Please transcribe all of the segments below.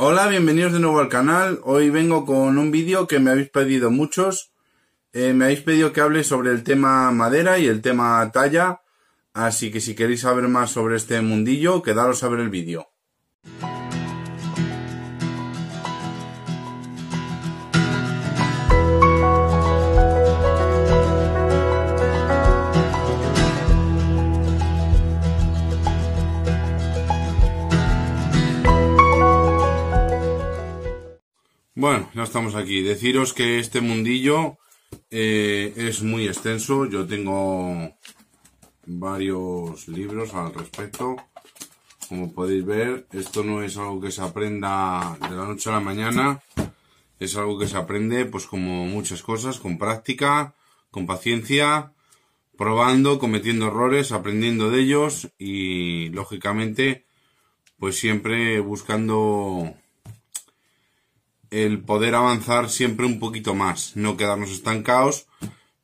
Hola, bienvenidos de nuevo al canal. Hoy vengo con un vídeo que me habéis pedido muchos. Me habéis pedido que hable sobre el tema madera y el tema talla. Así que si queréis saber más sobre este mundillo, quedaros a ver el vídeo. Bueno, ya estamos aquí. Deciros que este mundillo es muy extenso. Yo tengo varios libros al respecto. Como podéis ver, esto no es algo que se aprenda de la noche a la mañana. Es algo que se aprende, pues como muchas cosas, con práctica, con paciencia, probando, cometiendo errores, aprendiendo de ellos y, lógicamente, pues siempre buscando el poder avanzar siempre un poquito más, no quedarnos estancados,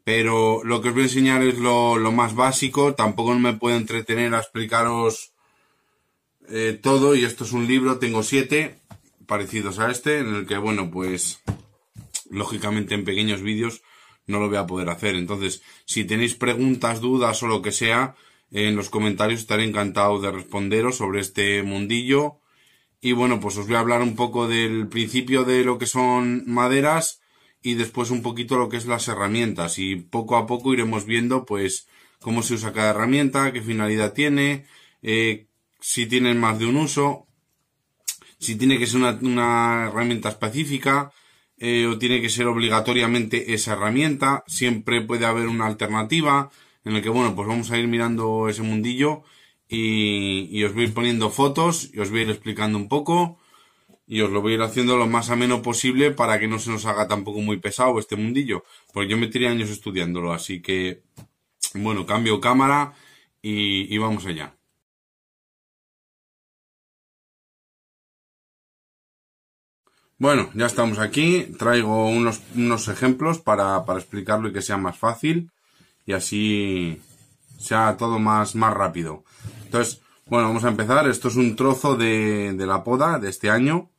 pero lo que os voy a enseñar es lo más básico. Tampoco me puedo entretener a explicaros todo, y esto es un libro, tengo 7 parecidos a este, en el que, bueno, pues lógicamente en pequeños vídeos no lo voy a poder hacer. Entonces, si tenéis preguntas, dudas o lo que sea, en los comentarios estaré encantado de responderos sobre este mundillo. Y bueno, pues os voy a hablar un poco del principio de lo que son maderas y después un poquito lo que es las herramientas, y poco a poco iremos viendo pues cómo se usa cada herramienta, qué finalidad tiene, si tienen más de un uso, si tiene que ser una herramienta específica o tiene que ser obligatoriamente esa herramienta. Siempre puede haber una alternativa en el que, bueno, pues vamos a ir mirando ese mundillo. Y os voy a ir poniendo fotos y os voy a ir explicando un poco y os lo voy a ir haciendo lo más ameno posible para que no se nos haga tampoco muy pesado este mundillo, porque yo me tiré años estudiándolo. Así que, bueno, cambio cámara y vamos allá. Bueno, ya estamos aquí. Traigo unos ejemplos para explicarlo y que sea más fácil y así sea todo más rápido. Entonces, bueno, vamos a empezar. Esto es un trozo de la poda de este año.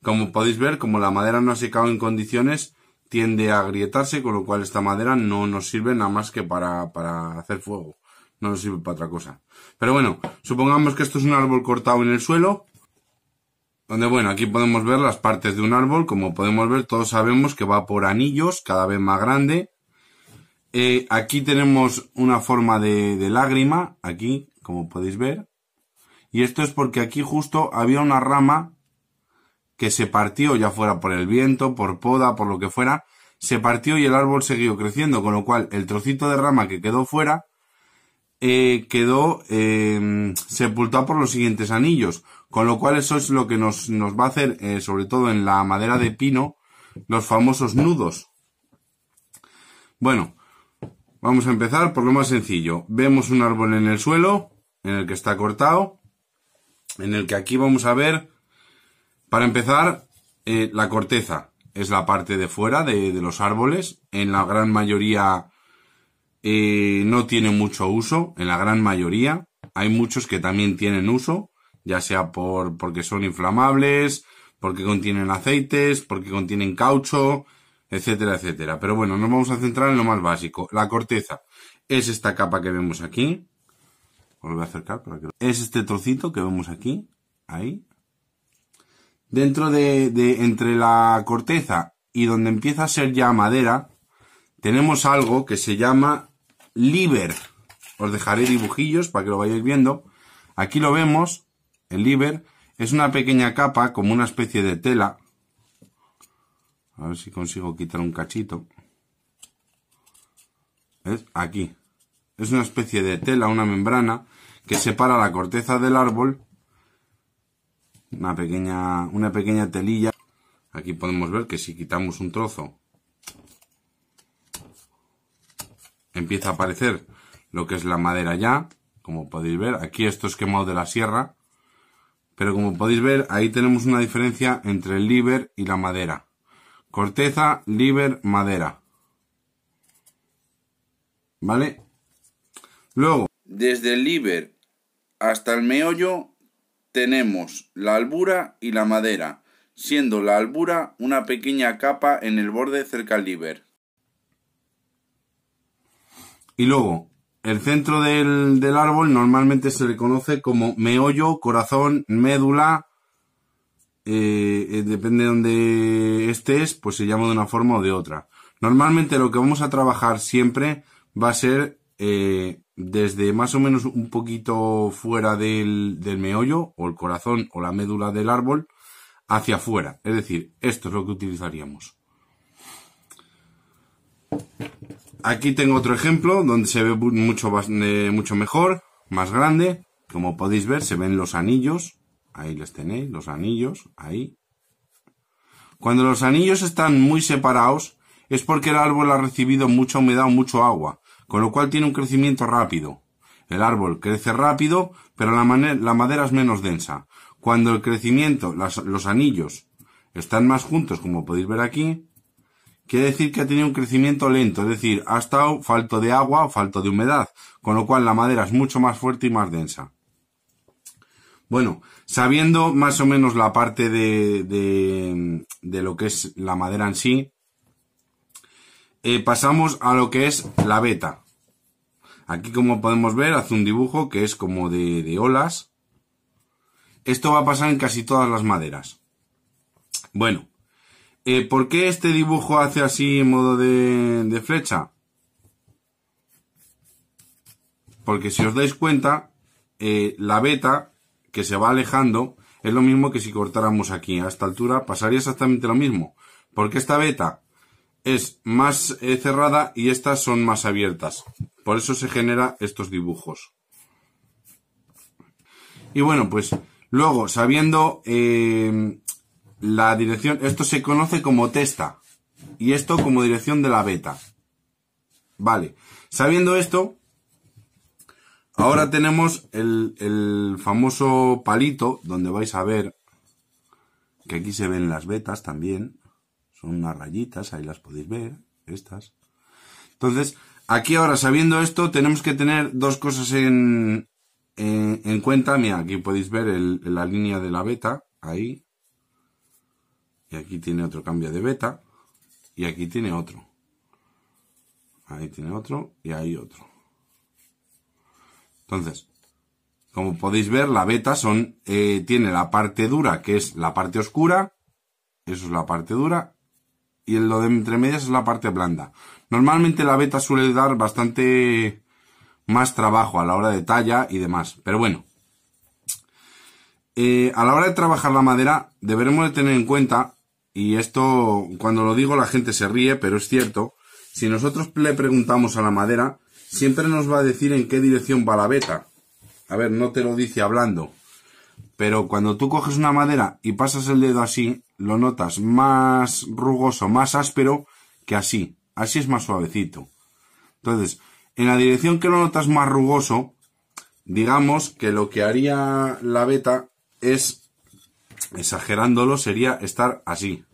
Como podéis ver, como la madera no ha secado en condiciones, tiende a agrietarse, con lo cual esta madera no nos sirve nada más que para hacer fuego. No nos sirve para otra cosa. Pero bueno, supongamos que esto es un árbol cortado en el suelo, donde, bueno, aquí podemos ver las partes de un árbol. Como podemos ver, todos sabemos que va por anillos, cada vez más grande. Aquí tenemos una forma de lágrima, aquí, como podéis ver. Y esto es porque aquí justo había una rama que se partió, ya fuera por el viento, por poda, por lo que fuera, se partió y el árbol siguió creciendo, con lo cual el trocito de rama que quedó fuera quedó sepultado por los siguientes anillos, con lo cual eso es lo que nos va a hacer, sobre todo en la madera de pino, los famosos nudos. Bueno, vamos a empezar por lo más sencillo. Vemos un árbol en el suelo, en el que está cortado, en el que aquí vamos a ver, para empezar, la corteza. Es la parte de fuera de los árboles. En la gran mayoría no tiene mucho uso, en la gran mayoría. Hay muchos que también tienen uso, ya sea porque son inflamables, porque contienen aceites, porque contienen caucho, etcétera, etcétera. Pero bueno, nos vamos a centrar en lo más básico. La corteza es esta capa que vemos aquí. Os lo voy a acercar para que es este trocito que vemos aquí, ahí. Dentro entre la corteza y donde empieza a ser ya madera, tenemos algo que se llama líber. Os dejaré dibujillos para que lo vayáis viendo. Aquí lo vemos, el líber es una pequeña capa, como una especie de tela. A ver si consigo quitar un cachito. ¿Ves? Aquí. Es una especie de tela, una membrana, que separa la corteza del árbol. Una pequeña telilla. Aquí podemos ver que si quitamos un trozo, empieza a aparecer lo que es la madera ya. Como podéis ver, aquí esto es quemado de la sierra. Pero como podéis ver, ahí tenemos una diferencia entre el líber y la madera. Corteza, líber, madera. ¿Vale? Luego, desde el líber hasta el meollo tenemos la albura y la madera. siendo la albura una pequeña capa en el borde cerca al líber. Y luego, el centro del árbol normalmente se le conoce como meollo, corazón, médula. Depende de donde estés, pues se llama de una forma o de otra. Normalmente lo que vamos a trabajar siempre va a ser desde más o menos un poquito fuera del meollo, o el corazón o la médula del árbol, hacia afuera. Es decir, esto es lo que utilizaríamos. Aquí tengo otro ejemplo donde se ve mucho mejor, más grande. Como podéis ver, se ven los anillos. Ahí les tenéis, los anillos, ahí. Cuando los anillos están muy separados, es porque el árbol ha recibido mucha humedad o mucho agua, con lo cual tiene un crecimiento rápido. El árbol crece rápido, pero la madera es menos densa. Cuando el crecimiento, los anillos, están más juntos, como podéis ver aquí, quiere decir que ha tenido un crecimiento lento, es decir, ha estado falto de agua o falto de humedad, con lo cual la madera es mucho más fuerte y más densa. Bueno, sabiendo más o menos la parte de lo que es la madera en sí, pasamos a lo que es la veta. Aquí, como podemos ver, hace un dibujo que es como de olas. Esto va a pasar en casi todas las maderas. Bueno, ¿por qué este dibujo hace así en modo de flecha? Porque si os dais cuenta, la veta que se va alejando es lo mismo que si cortáramos aquí. A esta altura pasaría exactamente lo mismo. Porque esta veta es más cerrada y estas son más abiertas. Por eso se generan estos dibujos. Y bueno, pues luego, sabiendo la dirección, esto se conoce como testa. Y esto como dirección de la veta. Vale. Sabiendo esto, ahora tenemos el famoso palito, donde vais a ver que aquí se ven las vetas también. Son unas rayitas, ahí las podéis ver, estas. Entonces, aquí ahora, sabiendo esto, tenemos que tener dos cosas en cuenta. Mira, aquí podéis ver la línea de la veta, ahí. Y aquí tiene otro cambio de veta. Y aquí tiene otro. Ahí tiene otro y ahí otro. Entonces, como podéis ver, la veta tiene la parte dura, que es la parte oscura. Eso es la parte dura. Y lo de entre medias es la parte blanda. Normalmente la veta suele dar bastante más trabajo a la hora de talla y demás. Pero bueno, a la hora de trabajar la madera deberemos de tener en cuenta, y esto cuando lo digo la gente se ríe, pero es cierto, si nosotros le preguntamos a la madera, siempre nos va a decir en qué dirección va la veta. A ver, no te lo dice hablando, pero cuando tú coges una madera y pasas el dedo así, lo notas más rugoso, más áspero que así. Así es más suavecito. Entonces, en la dirección que lo notas más rugoso, digamos que lo que haría la veta es, exagerándolo, sería estar así.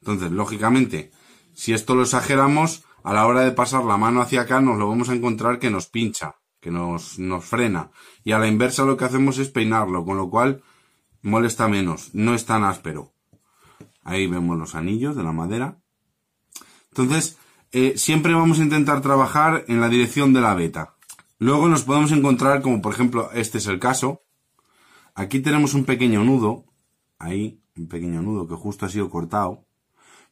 Entonces, lógicamente, si esto lo exageramos, a la hora de pasar la mano hacia acá nos lo vamos a encontrar que nos pincha, que nos frena. Y a la inversa lo que hacemos es peinarlo, con lo cual molesta menos, no es tan áspero. Ahí vemos los anillos de la madera. Entonces, siempre vamos a intentar trabajar en la dirección de la veta. Luego nos podemos encontrar, como por ejemplo, este es el caso. Aquí tenemos un pequeño nudo, ahí, un pequeño nudo que justo ha sido cortado.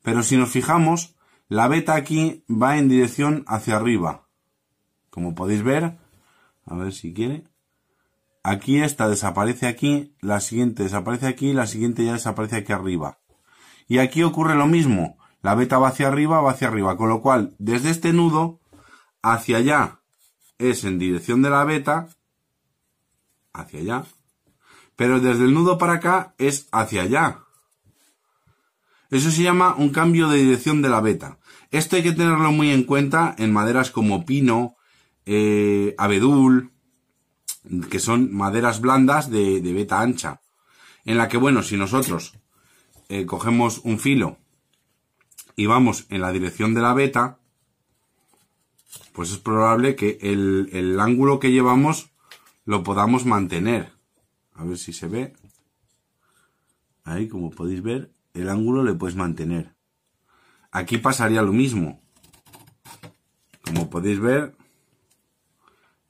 Pero si nos fijamos, la veta aquí va en dirección hacia arriba. Como podéis ver, a ver si quiere. Aquí esta desaparece aquí, la siguiente desaparece aquí, la siguiente ya desaparece aquí arriba. Y aquí ocurre lo mismo. La veta va hacia arriba, con lo cual, desde este nudo hacia allá es en dirección de la veta, hacia allá, pero desde el nudo para acá es hacia allá. Eso se llama un cambio de dirección de la veta. Esto hay que tenerlo muy en cuenta en maderas como pino, abedul, que son maderas blandas de veta ancha, en la que, bueno, si nosotros cogemos un filo y vamos en la dirección de la veta, pues es probable que el ángulo que llevamos lo podamos mantener. A ver si se ve. Ahí, como podéis ver, el ángulo le puedes mantener. Aquí pasaría lo mismo. Como podéis ver,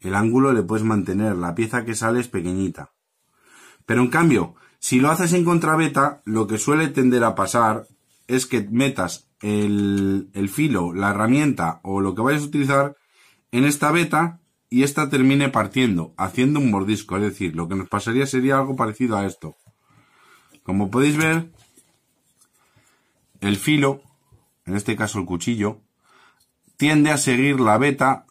el ángulo le puedes mantener. La pieza que sale es pequeñita. Pero en cambio, si lo haces en contraveta, lo que suele tender a pasar es que metas el filo, la herramienta o lo que vayas a utilizar en esta veta y esta termine partiendo, haciendo un mordisco. Es decir, lo que nos pasaría sería algo parecido a esto. Como podéis ver, el filo, en este caso el cuchillo, tiende a seguir la veta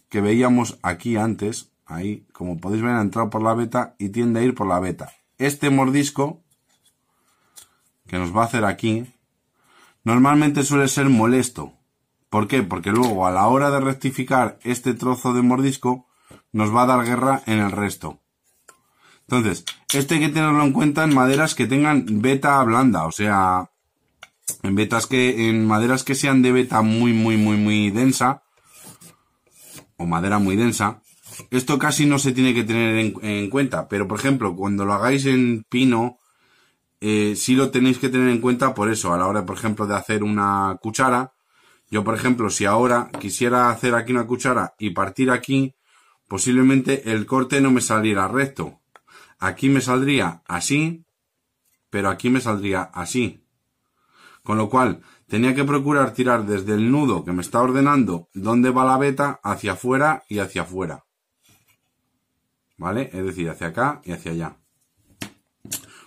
que veíamos aquí antes. Ahí, como podéis ver, ha entrado por la veta y tiende a ir por la veta. Este mordisco que nos va a hacer aquí, normalmente suele ser molesto. ¿Por qué? Porque luego a la hora de rectificar este trozo de mordisco, nos va a dar guerra en el resto. Entonces, esto hay que tenerlo en cuenta en maderas que tengan veta blanda, o sea, en maderas que sean de veta muy densa, o madera muy densa. Esto casi no se tiene que tener en cuenta, pero por ejemplo, cuando lo hagáis en pino, sí lo tenéis que tener en cuenta por eso, a la hora, por ejemplo, de hacer una cuchara. Yo, por ejemplo, si ahora quisiera hacer aquí una cuchara y partir aquí, posiblemente el corte no me saliera recto. Aquí me saldría así, pero aquí me saldría así. Con lo cual, tenía que procurar tirar desde el nudo que me está ordenando dónde va la veta hacia afuera y hacia afuera. ¿Vale? Es decir, hacia acá y hacia allá.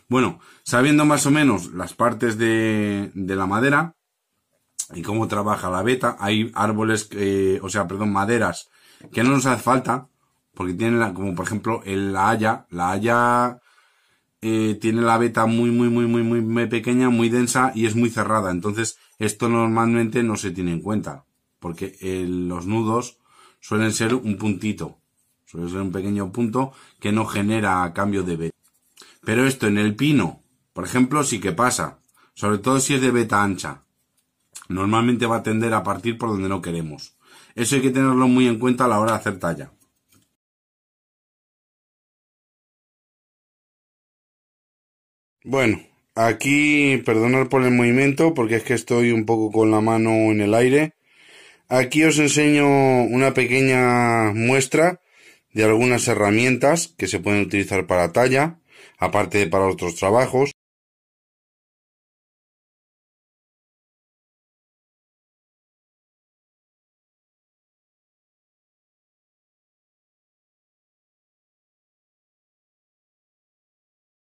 Bueno, sabiendo más o menos las partes de la madera y cómo trabaja la veta, hay árboles, maderas que no nos hace falta, porque tienen como por ejemplo la haya tiene la veta muy pequeña, muy densa y es muy cerrada. Entonces, esto normalmente no se tiene en cuenta, porque los nudos suelen ser un puntito. Suele ser un pequeño punto que no genera cambio de veta. Pero esto en el pino, por ejemplo, sí que pasa. Sobre todo si es de veta ancha. Normalmente va a tender a partir por donde no queremos. Eso hay que tenerlo muy en cuenta a la hora de hacer talla. Bueno, aquí, perdonad por el movimiento, porque es que estoy un poco con la mano en el aire. Aquí os enseño una pequeña muestra de algunas herramientas que se pueden utilizar para talla, aparte de para otros trabajos.